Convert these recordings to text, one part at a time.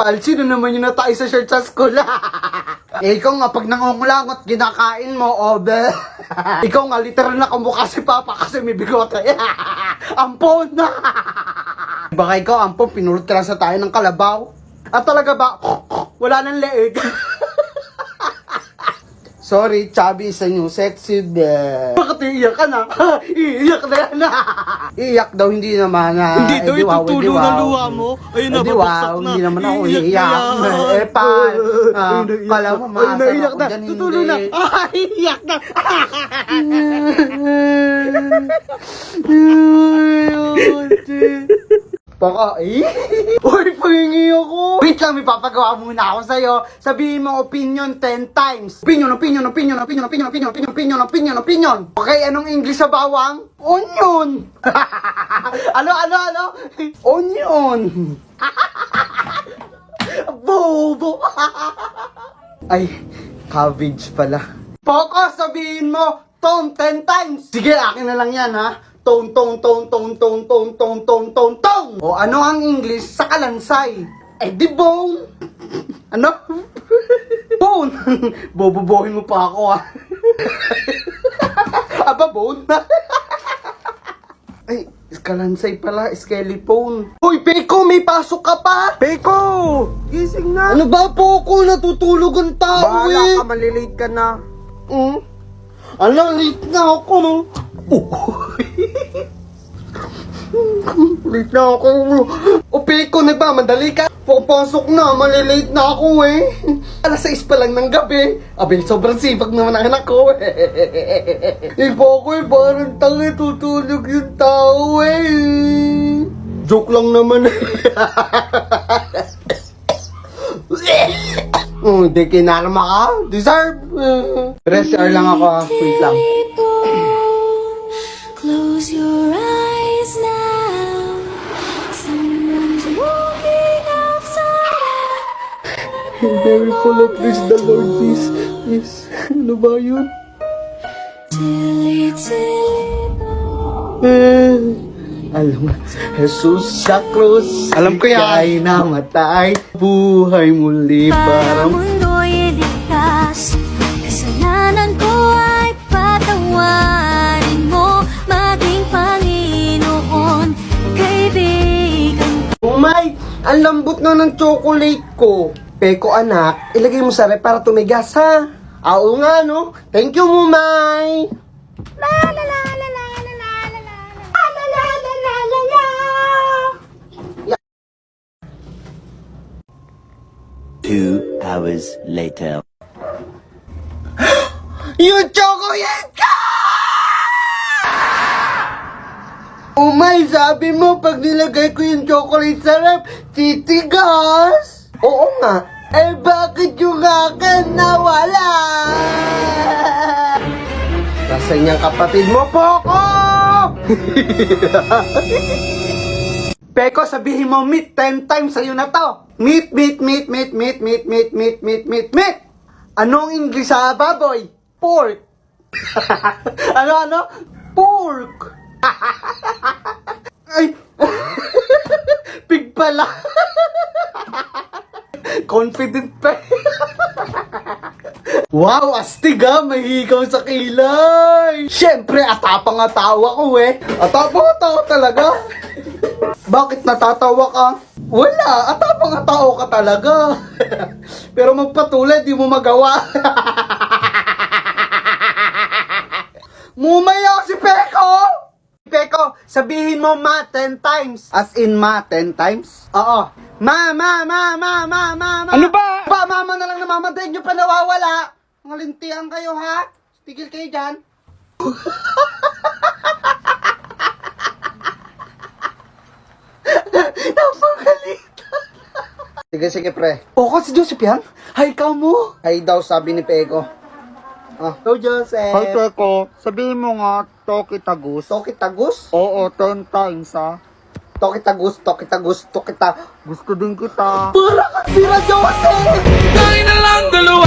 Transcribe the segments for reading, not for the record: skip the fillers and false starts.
Pal, sino naman yung natay sa shirt sa school? Ikaw nga, pag nangungulangot, kinakain mo, obe. Ikaw nga, literal na kamukha si Papa kasi may bigote. Ampon na. Baka ikaw, ampon, pinulot ka lang sa tayo ng kalabaw. At talaga ba, wala nang leeg. Sorry, chubby is a new sexy day. Bakit iiyak ka na? Iiyak na yan. Iiyak daw, hindi naman. Hindi daw itutulo ng luha mo. Ayun na, babaksak na. Hindi naman ako iiyak. Eh, pal. Kala mo, maasar ako dyan, tutulo na. Iiyak na. Baka, Uy, pahingi ako. Wait lang, may papagawa muna ako sa'yo. Sabihin mo opinion 10 times. Opinion. Okay, anong English sa bawang? Onion. Ano? Onion. Bobo. Ay, cabbage pala. Poko, sabihin mo, tone 10 times. Sige, akin na lang yan, ha? Tone. O ano ang English sa kalansay? Eh di bone. Ano? Bone. Bobobohin mo pa ako, ha? Aba, bone? Ay, kalansay pala, skeleton. Uy, Peko, may pasok ka pa? Peko! Gising na! Ano ba, Poko? Natutulog ang tao, Bahala ka, malilate ka na. Late na ako, no? Late na ako. O, Peko, nagmamadali ka. Papasok na, malilate na ako, eh. Alas 6 pa lang ng gabi. Abel, sobrang sipag naman ang anak ko, eh. Peko, parang tangi, tutulog yung tao, eh. Joke lang naman, eh. Hindi kinarma ka. Deserve. Rest hour lang ako, ha. Wait lang. Close your eyes now. Someone's walking outside. Very full of praise the Lord, please. Ano ba yun? Tilly. Alam mo, Jesus sa krus. Alam ko yan. Ay namatay, buhay muli Para parang... mundo'y ligtas. Kasalanan ko ay patawarin mo. Maging Panginoon, kaibigan. Umay, ang lambot na ng chocolate ko. Peko anak, ilagay mo sa rep para tumigas, ha? Oo nga, no? Thank you, Mumay. La la la la la la la la la la la la la la. Two hours later. Yung chocolate ka! Umay, sabi mo, pag nilagay ko yung chocolate sa rep, titigas? Oo nga. Eh, bakit yung akin nawala? Nasaan niyang kapatid mo, Poko? Peko, sabihin mo, meat 10 times sa'yo na to. Meat. Anong English sa baboy? Pork. Ano? Pork. Ay. Pig pala. Confident pa. Wow, astig ha, may hikaw sa kilay. Siyempre, atapang atawa ko eh. Atapang atawa talaga. Bakit natatawa ka? Wala, atapang atawa ka talaga. Pero magpatuloy, di mo magawa. Mumaya si Peko! Peko, sabihin mo ma 10 times. As in ma 10 times? Oo. Ma. Ano ba? Ba, mama na lang namamatay nyo pa nawawala. Mga lintihan kayo, ha? Tigil kayo dyan. Napagalit. Sige, pre. O, si Joseph yan? Hi ka mo. Hi daw, sabi ni Peko. Hello, Joseph. Hoy, Peko, sabihin mo nga, Toki Tagus. Toki tagus? Oo, 10 times, ha? Toki tagus. Gusto din kita. Para ka sila, Joseph! Tayo na lang dalawa.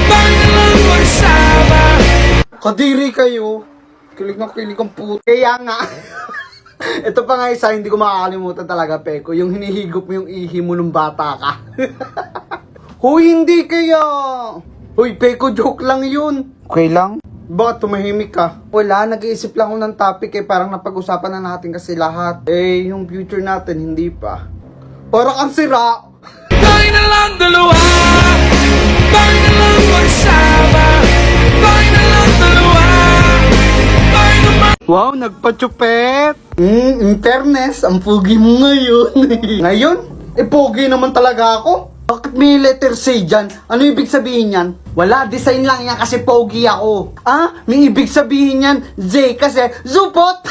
Tayo na lang magsama. Kadiri kayo. Kilig na kilig ang puti. Kaya nga. Ito pa nga isa, hindi ko makakalimutan talaga, Peko. Yung hinihigop mo yung ihi mo nung bata ka. Hoy, hindi kaya. Hoy, Peko, joke lang yun. Okay lang? Bakit tumahimik ka? Wala, nag-iisip lang ako ng topic parang napag-usapan na natin kasi lahat. Yung future natin, hindi pa. Para kang sira. Tayo na lang dalawa, tayo na lang magsama, tayo na lang dalawa, tayo naman. Wow, nagpa-chupet. In fairness, ang pogi mo ngayon. Ngayon? Pogi naman talaga ako. Bakit may letter C dyan? Ano ibig sabihin yan? Wala, design lang yan kasi pogi ako. May ibig sabihin yan, Z kasi zupot.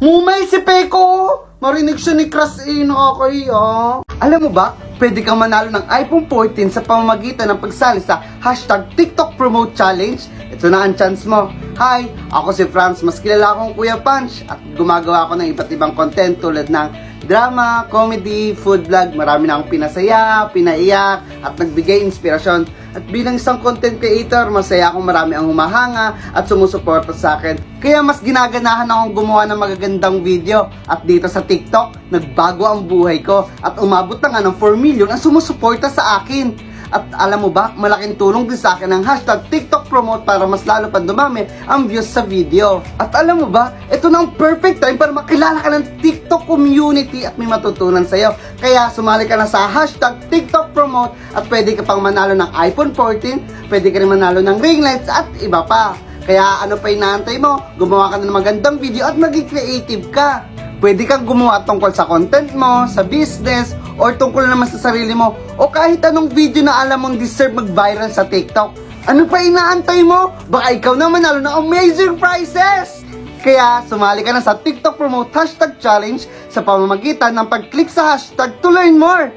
Mumay si Peko. Marinig siya ni Crush nakakaya. Alam mo ba, pwede kang manalo ng iPhone 14 sa pamamagitan ng pagsali sa hashtag TikTok Promote Challenge. Ito na ang chance mo. Hi, ako si Franz, mas kilala akong Kuya Punch at gumagawa ako ng iba't ibang content tulad ng drama, comedy, food vlog. Marami na akong pinasaya, pinaiyak at nagbigay inspirasyon. At bilang isang content creator, masaya akong marami ang humahanga at sumusuporta sa akin. Kaya mas ginaganahan akong gumawa ng magagandang video. At dito sa TikTok, nagbago ang buhay ko at umabot na nga ng 4 million ang sumusuporta sa akin. At alam mo ba, malaking tulong din sa akin ang hashtag TikTok Promote para mas lalo pa dumami ang views sa video. At alam mo ba, ito na ang perfect time para makilala ka ng TikTok community at may matutunan sa'yo. Kaya sumali ka na sa hashtag TikTok Promote at pwede ka pang manalo ng iPhone 14, pwede ka rin manalo ng ring lights at iba pa. Kaya ano pa inaantay mo? Gumawa ka na ng magandang video at maging creative ka. Pwede kang gumawa tungkol sa content mo, sa business, or tungkol naman sa sarili mo, o kahit anong video na alam mong deserve mag-viral sa TikTok. Ano pa inaantay mo? Baka ikaw naman manalo ng amazing prizes! Kaya sumali ka na sa TikTok Promote Hashtag Challenge sa pamamagitan ng pag-click sa hashtag to learn more.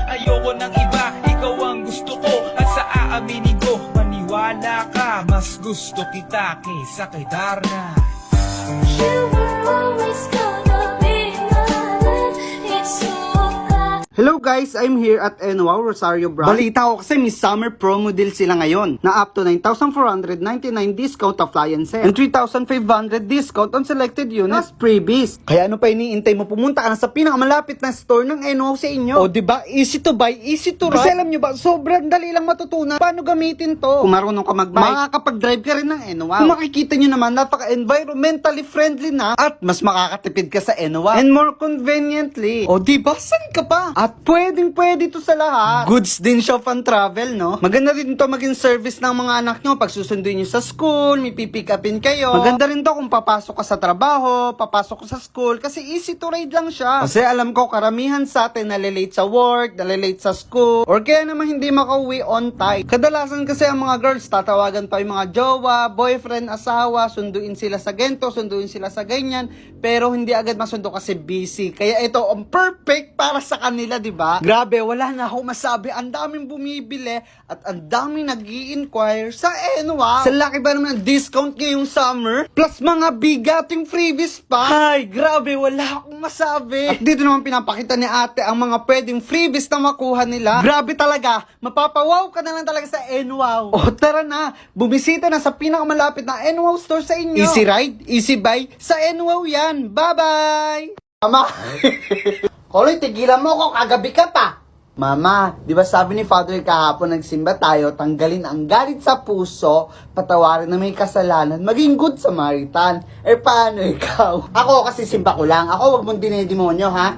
Ayoko ng iba, ikaw ang gusto ko, at sa aaminin ko, maniwala ka, mas gusto kita kaysa kay Darna. You were always gonna be my love. It's so hard. Hello guys, I'm here at NWOW Rosario Brand. Balita ko kasi may summer promo deal sila ngayon na up to 9,499 discount appliances and 3,500 discount on selected units freebies. Kaya ano pa iniintay mo? Pumunta ka na sa pinakamalapit na store ng NWOW sa inyo. O diba, easy to buy, easy to run. Kasi alam nyo ba, sobrang dali lang matutunan paano gamitin to. Kung marunong ka mag-bike, makakapag-drive ka rin ng NWOW. Kung makikita nyo naman, napaka-environmentally friendly na at mas makakatipid ka sa NWOW. And more conveniently. O diba, saan ka pa? At pwedeng-pwede to sa lahat. Goods din siya fan travel, no? Maganda rin to maging service ng mga anak nyo. Pag susunduin nyo sa school, may pipick upin kayo. Maganda rin to kung papasok ka sa trabaho, papasok ka sa school, kasi easy to ride lang siya. Kasi alam ko, karamihan sa atin nalilate sa work, nalilate sa school, or kaya naman hindi makauwi on time. Kadalasan kasi ang mga girls, tatawagan pa yung mga jowa, boyfriend, asawa, sunduin sila sa gento, sunduin sila sa ganyan, pero hindi agad masundo kasi busy. Kaya ito, ang perfect para sa kanila, di ba? Grabe, wala na ako masabi. Ang daming bumibili at ang daming nag-i-inquire sa NWOW. Sa laki ba naman ang discount ngayong summer? Plus mga bigating freebies pa. Ay, grabe, wala akong masabi. At dito naman pinapakita ni ate ang mga pwedeng freebies na makuha nila. Grabe talaga, mapapawaw ka na lang talaga sa NWOW. O tara na, bumisita na sa pinakamalapit na NWOW store sa inyo. Easy ride, easy buy, sa NWOW yan. Bye-bye! Mama! Koloy, tigilan mo ako, kagabi ka pa. Mama, di ba sabi ni Father kahapon, nagsimba tayo, tanggalin ang galit sa puso, patawarin na may kasalanan, maging good Samaritan. Paano ikaw? Ako kasi simba ko lang, ako wag mong dinedemonyo, ha?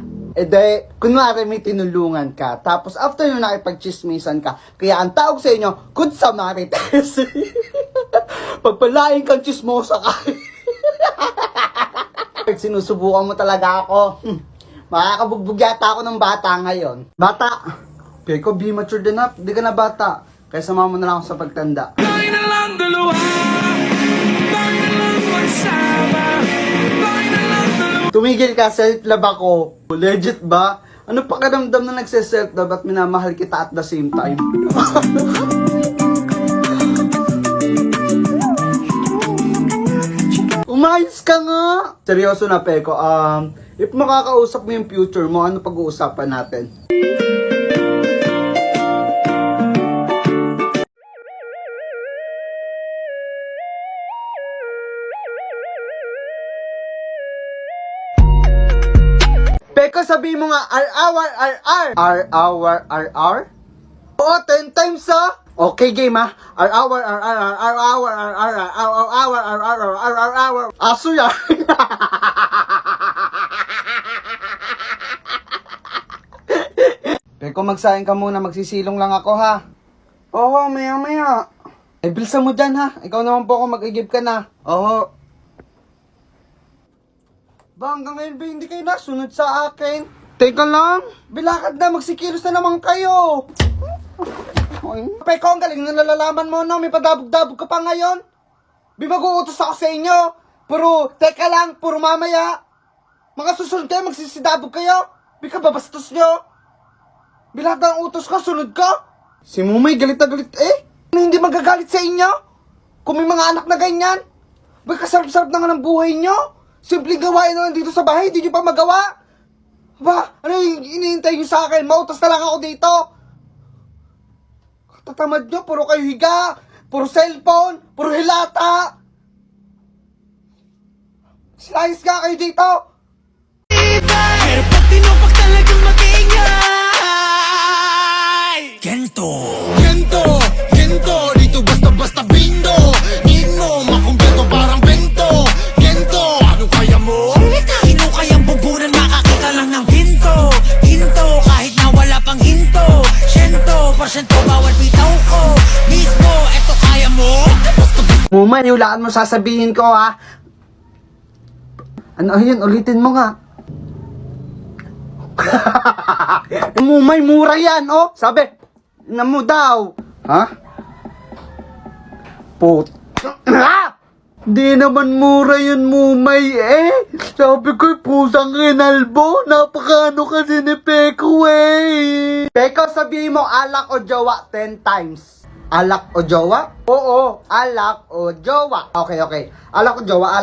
Kunwari may tinulungan ka, tapos after nyo nakipag-chismisan ka, kaya ang tawag sa inyo, good Samaritans. Pagpalain kang chismosa ka. Sinusubukan mo talaga ako. Makakabugbog yata ako ng bata ngayon. Bata! Peko, be mature enough. Di ka na bata. Kaya sama mo na lang ako sa pagtanda. Tayo na lang dalawa, tayo na lang magsama, tayo na lang dalawa. Tumigil ka, self-love ako. Legit ba? Ano pakiramdam na nagse-self-love at minamahal kita at the same time? Umayos ka nga! Seryoso na, Peko. If makakausap mo yung future mo, ano pag-uusapan natin? sabihin mo nga, R-hour. Oo, 10 times ha. Okay, game ha. R-hour. Aso yan. Pero kung magsahin ka muna, magsisilong lang ako ha. Oo, maya. Eh, bilisan mo dyan ha. Ikaw naman po ako mag-igib ka na. Oo. Ba, hanggang ngayon ba hindi kayo nasunod sa akin? Teka lang. Bilakad na, magsikilos na naman kayo. Peko, ang galing na nalalaman mo na may padabog-dabog ka pa ngayon. Mag-uutos ako sa inyo. Puro, teka lang, puro mamaya. Mga susunod kayo, magsisidabog kayo. Bika babastos nyo. Bilakad ang utos ka, sunod ka. Si Mumay, galit na galit eh. Hindi magagalit sa inyo? Kung may mga anak na ganyan? Baka sarap-sarap na nga ng buhay nyo. Simpleng gawain na lang dito sa bahay, hindi nyo pa magawa. Ba, ano yung iniintay nyo sa akin? Mautas na lang ako dito. Tatamad nyo, puro kayo higa, puro cellphone, puro hilata. Silayas nga kayo dito. Pero pag tinupak talagang mag-ingay Gento, dito basta-basta bindo Need mo, makumpleto parang bento Gento, ano kaya mo? Sino kayang bumbunan makakita lang ng Hinto, kahit na wala pang hinto 100% bawal bitaw ko Mismo, eto kaya mo? Mumay, hulaan mo sasabihin ko ha. Ano yun, ulitin mo nga. Mumay, mura yan, oh. Sabi, na mo daw. Ha? Di naman mura yun, Mumay, eh. Sabi ko, pusang kinalbo. Napakano kasi ni Peko, eh. Peko, sabihin mo, alak o jowa 10 times. Alak o jowa? Oo, alak o jowa. Okay. Alak o jowa.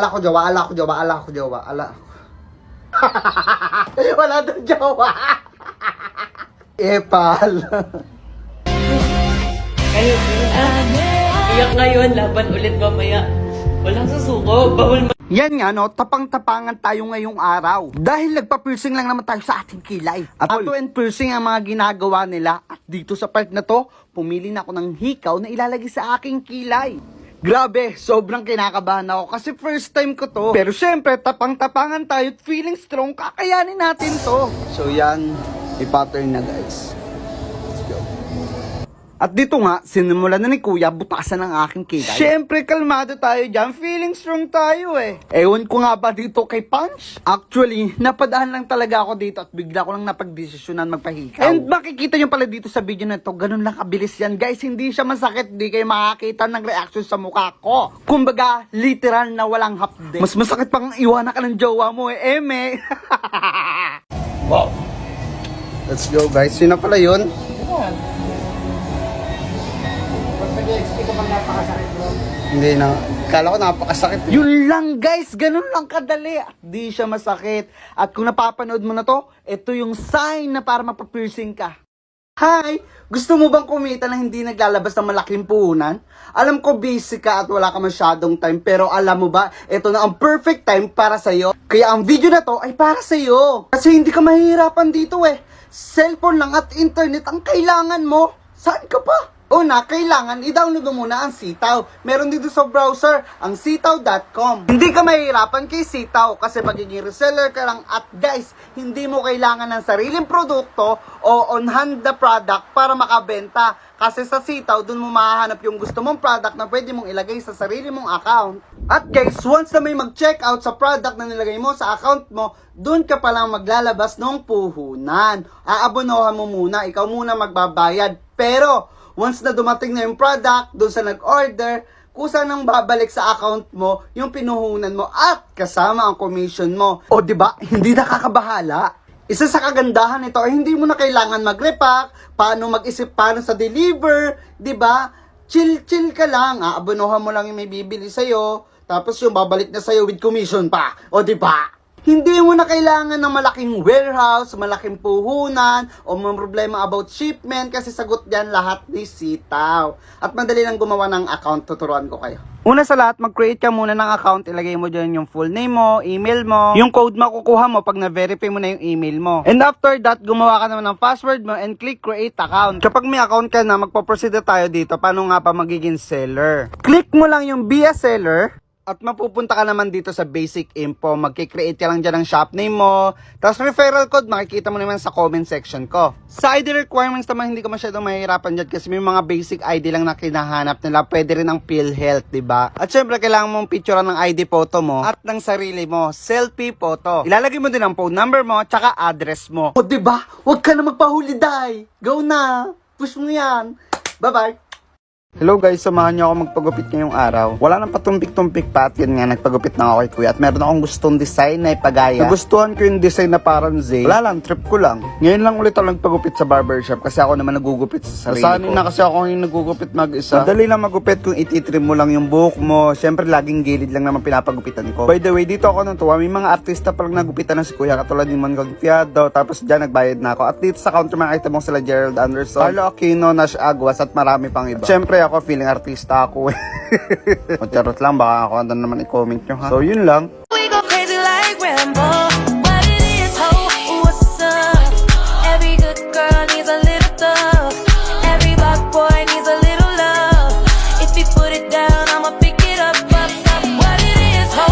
Wala doon jowa. Epal. Kayo iyak ngayon, laban ulit mamaya. Walang susuko, bawal Yan nga no, tapang-tapangan tayo ngayong araw. Dahil nagpa-piercing lang naman tayo sa ating kilay. At tattoo and piercing ang mga ginagawa nila. At dito sa part na to, pumili na ako ng hikaw na ilalagay sa aking kilay. Grabe, sobrang kinakabahan ako kasi first time ko to. Pero syempre, tapang-tapangan tayo at feeling strong, kakayanin natin to. So yan, i-pattern na guys. Let's go. At dito nga, sinimulan na ni Kuya butasan ng aking kilay. Syempre, kalmado tayo dyan. Feeling strong tayo eh. Ewan ko nga ba dito kay Punch? Actually, napadaan lang talaga ako dito at bigla ko lang napagdesisyonan magpahikaw. And makikita nyo pala dito sa video na to, ganun lang kabilis yan guys. Hindi siya masakit, di kayo makakita ng reaction sa mukha ko. Kumbaga, literal na walang hapde. Mas masakit pang iwanan ka ng jowa mo eh, eme. Wow. Let's go guys. Sino pala yun? Hindi na. Kala ko napakasakit. Yun lang guys, ganun lang kadali. At di siya masakit. At kung napapanood mo na to, ito yung sign na para mapapiercing ka. Hi! Gusto mo bang kumita na hindi naglalabas ng malaking puhunan? Alam ko busy ka at wala ka masyadong time, pero alam mo ba, ito na ang perfect time para sa'yo. Kaya ang video na to ay para sa'yo. Kasi hindi ka mahihirapan dito eh. Cellphone lang at internet ang kailangan mo. Saan ka pa? Una, kailangan i-download mo muna ang Sitaw. Meron dito sa browser, ang sitaw.com. Hindi ka mahihirapan kay Sitaw kasi magiging reseller ka lang at guys, hindi mo kailangan ng sariling produkto o on-hand na product para makabenta. Kasi sa Sitaw, dun mo mahahanap yung gusto mong product na pwede mong ilagay sa sarili mong account. At guys, once na may mag-check out sa product na nilagay mo sa account mo, dun ka palang maglalabas ng puhunan. Aabonohan mo muna, ikaw muna magbabayad. Pero, once na dumating na yung product, doon sa nag-order, kusa nang babalik sa account mo yung pinuhunan mo at kasama ang commission mo. O diba, hindi nakakabahala. Isa sa kagandahan nito ay hindi mo na kailangan mag-repack, paano mag-isip, paano sa deliver, diba? Chill ka lang, aabonohan mo lang yung may bibili sa'yo, tapos yung babalik na sa'yo with commission pa. O diba? Hindi mo na kailangan ng malaking warehouse, malaking puhunan, o mga problema about shipment kasi sagot dyan lahat ni Sitaw. At madali lang gumawa ng account, tuturuan ko kayo. Una sa lahat, mag-create ka muna ng account, ilagay mo dyan yung full name mo, email mo, yung code makukuha mo pag na-verify mo na yung email mo. And after that, gumawa ka naman ng password mo and click create account. Kapag may account ka na, magpo-proceed na tayo dito, paano nga pa magiging seller. Click mo lang yung be a seller, at mapupunta ka naman dito sa basic info. Magkikreate ka lang dyan ng shop name mo. Tapos referral code, makikita mo naman sa comment section ko. Sa ID requirements naman, hindi ko masyadong mahirapan dyan kasi may mga basic ID lang na kinahanap nila. Pwede rin ang PhilHealth, diba? At syempre, kailangan mong picturean ng ID photo mo at ng sarili mo. Selfie photo. Ilalagay mo din ang phone number mo tsaka address mo. O diba? Huwag ka na magpahuli, day. Go na. Push mo yan. Bye-bye. Hello guys, samahan niyo ako magpagupit ngayong araw. Wala nang patumpik-tumpik pa at yun nga, nagpagupit na ako kay kuya. At meron akong gustong design na ipagaya. Nagustuhan ko yung design na parang Zay. Wala lang, trip ko lang. Ngayon lang ulit ako nagpagupit sa barbershop kasi ako naman nagugupit sa sarili ko. Nasanay na kasi ako yung nagugupit mag-isa. Madali lang magupit kung ititrim mo lang yung buhok mo. Siyempre, laging gilid lang naman pinapagupitan ko. By the way, dito ako nang tuwa. May mga artista palang nagupitan ng si kuya katulad ni Mangang Fiado. Tapos dyan nagbayad na ako. At dito sa counter makikita mo sila Gerald Anderson, Carlo Aquino, Nash Aguas at marami pang iba. Siyempre, ako feeling artista ako eh. O charot lang, baka ako ano naman i-comment nyo ha. So yun lang. We go crazy like Rambo. What it is, ho, what's up? Every good girl needs a little thug. Every black boy needs a little love. If you put it down, I'ma pick it up, up, up. What it is, ho,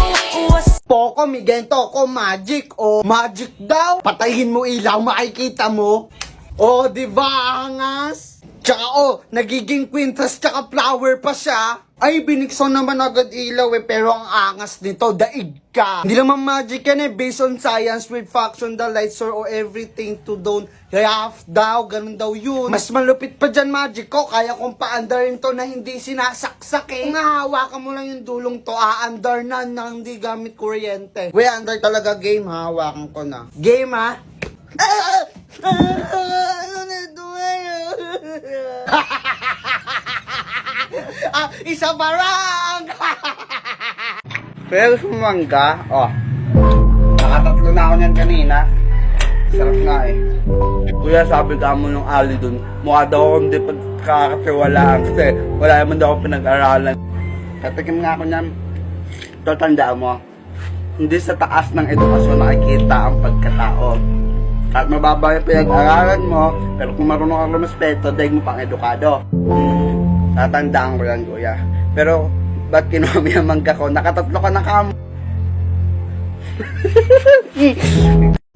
what's Poco, Migento ko, magic. O, magic daw. Patayin mo ilaw, makikita mo. O, di ba, angas? Tsaka, nagiging quintas, tsaka flower pa siya. Ay, binikso naman agad ilaw eh, pero ang angas nito, daig ka. Hindi naman magic yan eh, based on science with faction, the lights or everything to don't have daw, ganun daw yun. Mas malupit pa dyan magic ko, kaya kong pa-andarin to na hindi sinasaksak eh. Kung hahawakan mo lang yung dulong to, aandar na hindi gamit kuryente. We andar talaga game, hahawakan ko na. Game ha? Ano na ito isa parang pero sumangga nakatatlo na ako niyan kanina. Sarap nga eh. Kuya, sabi ka mo nung ali dun, mukha daw ako hindi pagkakatiwalaan kasi wala naman daw ako pinag-aralan. Tatikim nga ako niyan. Tatandaan mo, hindi sa taas ng edukasyon nakikita ang pagkatao. At mababa yung pinag-aralan mo, pero kung marunong kang lumispeto, dahil mo pang edukado. Tatandaan ko yan, kuya. Pero, ba't kinuha mo yung mangga ko? Nakatatlo ka na kam.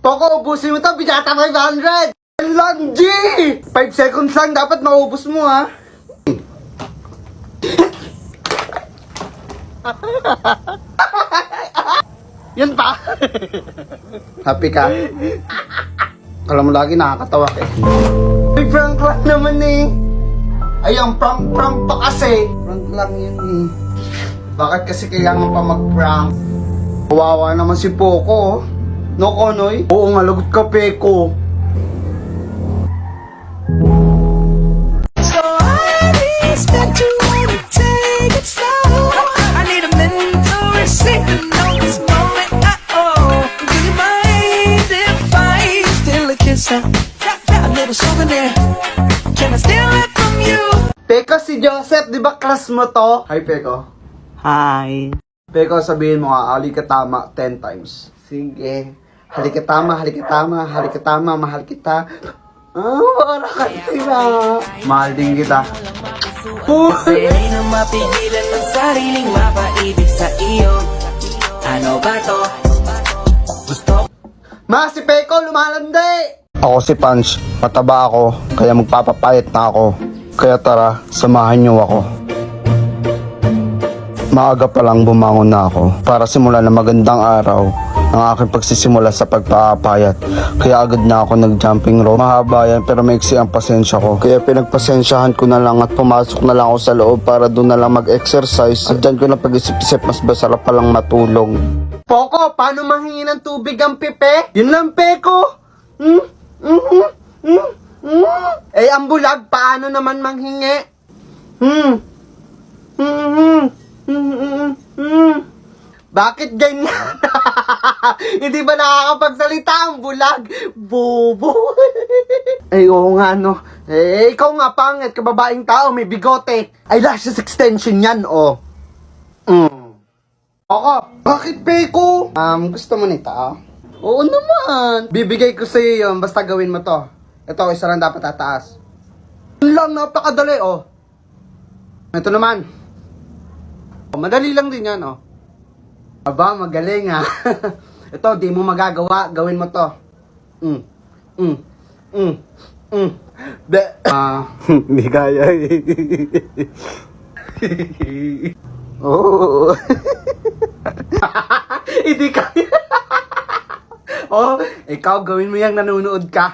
Toko, ubusin mo ito, binata 500! Yan lang, G! 5 seconds lang, dapat maubos mo, ha? Yan pa! Happy ka? Alam mo lagi nakakatawa ka eh. May prank lang naman eh. Ay, ang prank pa kasi. Prank lang yun eh. Bakit kasi kailangan pa mag-prank? Kawawa naman si Poco. No, Konoy? Oo nga, lagot ka, Peko. So I expect you to take it slow. I need a mentor, sing to know this moment. Do you mind if I steal a kiss? A little souvenir. Can I steal it from you? Peko, si Joseph, di ba class mo to? Hi, Peko. Hi. Peko, sabihin mo nga, halika tama 10 times. Sige. Halika tama, halika tama, halika tama, mahal kita. Para ka sila. Mahal din kita. Kasi di na mapigilan ang sariling mapaibig sa iyo. Ano ba to? Gusto Ma, si Peko, lumalandi! Ako si Punch, mataba ako, kaya magpapapayat na ako. Kaya tara, samahan niyo ako. Maaga pa lang bumangon na ako para simulan ng magandang araw ang aking pagsisimula sa pagpapayat. Kaya agad na ako nag-jumping rope. Mahaba yan pero maiksi ang pasensya ko. Kaya pinagpasensyahan ko na lang at pumasok na lang ako sa loob para doon na lang mag-exercise. At dyan ko na pag-isip-isip mas masarap palang matulog. Poco, paano manghingi ng tubig ang pipe? Yun lang, Peko. Eh, ang bulag, paano naman manghingi? Bakit ganyan? Hindi ba nakakapagsalita ang bulag? Bobo. Ay, oo nga, no. Eh, ikaw nga, pangit, kababaeng tao, may bigote. Eyelashes extension yan, oh. Ako. Bakit, Peko? Gusto mo nito, ah? Oo naman. Bibigay ko sa'yo yun, basta gawin mo to. Ito, isa lang dapat tataas. Yun lang, napakadali, oh. Ito naman. Madali lang din yan, oh. Aba, magaling, ha. Ito, di mo magagawa. Gawin mo to. Hindi kaya, Oo. Hindi kaya. Oh, ikaw gawin mo yung nanonood ka.